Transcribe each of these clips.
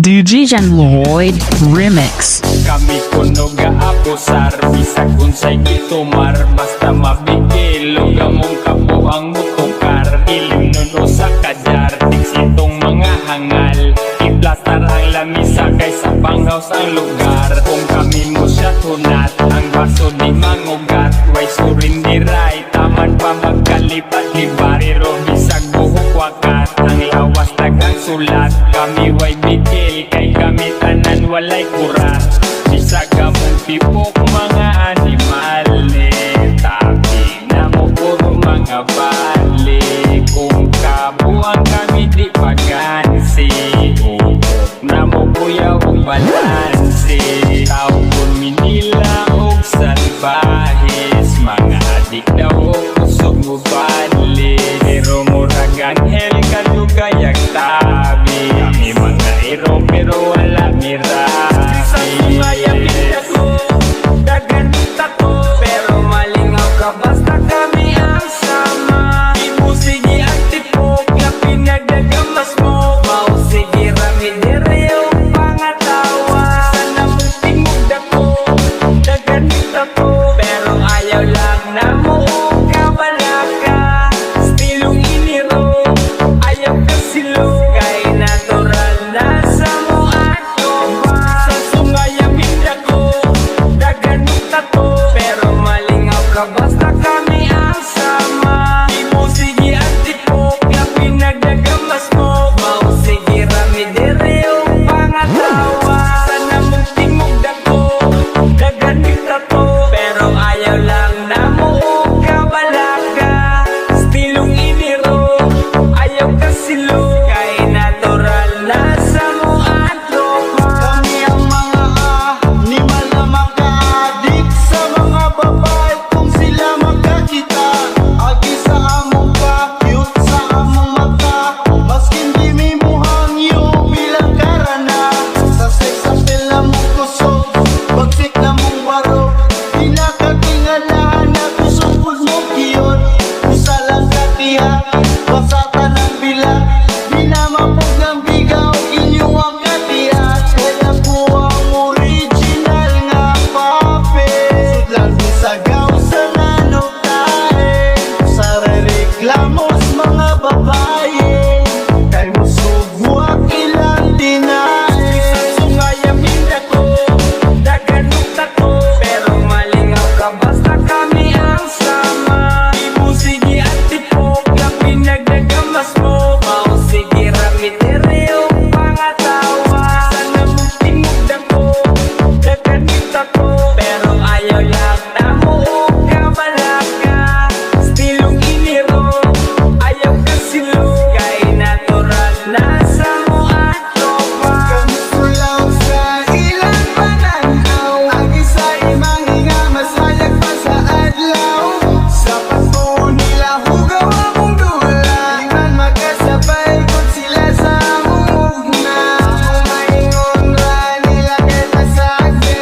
DJ Jan Lloyd Remix. Kami kuno gaapusar bisag unsay gitumar basta mabigil ug among kabuang mutukar ilim nuno sa kadyar sitong mga hangal iplastar ang lamisa kaysa panghaws ang lugar kung kami mo siya tunat ang baso di mangugat way surin di ray taman pa magkalipat-libar iro bisag buhok wakat ang lawas tagang sulat kami way bigil kay kami tanan walay kurat bisag among tipok mga animal tabi na mo puro mga bali kung kabuang kami di pagansi na mo kuya ug balansi taon minila ug salbahis mga adik daw kusog mo bali pero muragan hel kadugayag tabi kami mga iro pero wala mirabi sa sungaya pinako dagan tako pero malingaw ka basta kami ang sama di mo sige ang tipok na pinagdagamas mo mau sige rami direyong pangatawa sana mong tingog dako dagan tako pero ayaw lang na mo kabalaka stilong iniro ayaw ka silo kay natural na sa mo ako ba sa sungaya pinako dagan tako pero malingaw ka basta kami ang sama di mo sige ang tipok na pinagdagamas mo mau sige rami direyong pangatawa sana mong tingog dako dagan tako pero ayaw lang na mo kabalaka stilong iniro ayaw ka silo kay natural na sa mo ang tropa Kami ang mga animal na maka-addict sa mga babae kung sila magkakita. Agi sa among pa-cute sa among mata, maskin di mi muhangyo bilang karana. Sa sex appeal na mong kusog, bagsik na mong barog, di nakatingalahan na kusog mo kiyon. Usa lang katiya, basatan ang bilang, di na mapog ng bigaw inyo ang katiya. Kaya po ang original nga pape, sudlan bisagaw sa nanong tae. Sa rereklamos mga babae, kay musugwak ilang dinae. sungaya pinako dagan tako pero malingaw ka basta kami ang sama di mo sige ang tipok na pinagdagamas mo mau sige rami direyong pangatawa sana mong tingog dako dagan tako pero ayaw lang na mo kabalaka stilong iniro ayaw ka silo kay natural na sa mo ang tropa Kamusto lang sa ilang pananaw, ang isa imang hinga masayag pa sa adlaw. Sa pato nila hugaw among dula, di man makasabay kung sila sa among ugna. Ang maingon ra nila kay pasage,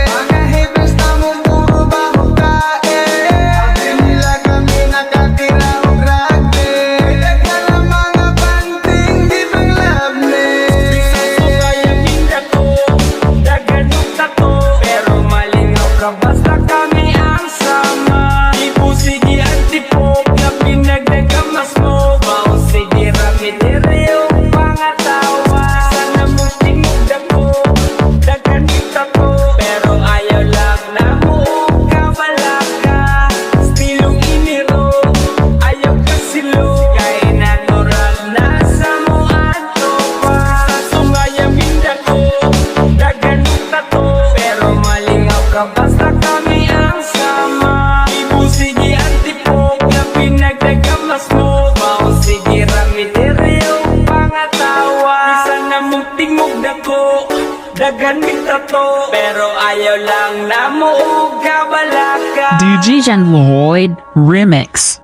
mga haters na mong puro baho kae. Sabi nila kami nakatira og ragte, daghan ang mga banting di bang labne. sungaya pinako dagan tako pero malingaw ka basta kami ang sama di mo sige ang tipok na pinagdagamas mo mau sige rami direyong pangatawa sana mong tingog dako dagan tako pero ayaw lang na mo kabalaka stilong iniro ayaw ka silo kay natural na sa mo ang tropa sungaya pinako dagan tako pero malingaw ka basta kami ang sama di mo sige ang tipok na pinagdagamas mo mau sige rami direyong pangatawa bisan na mong tingog dako dagan tato pero ayaw lang na mo kabalaka DJ Jan Lloyd Remix.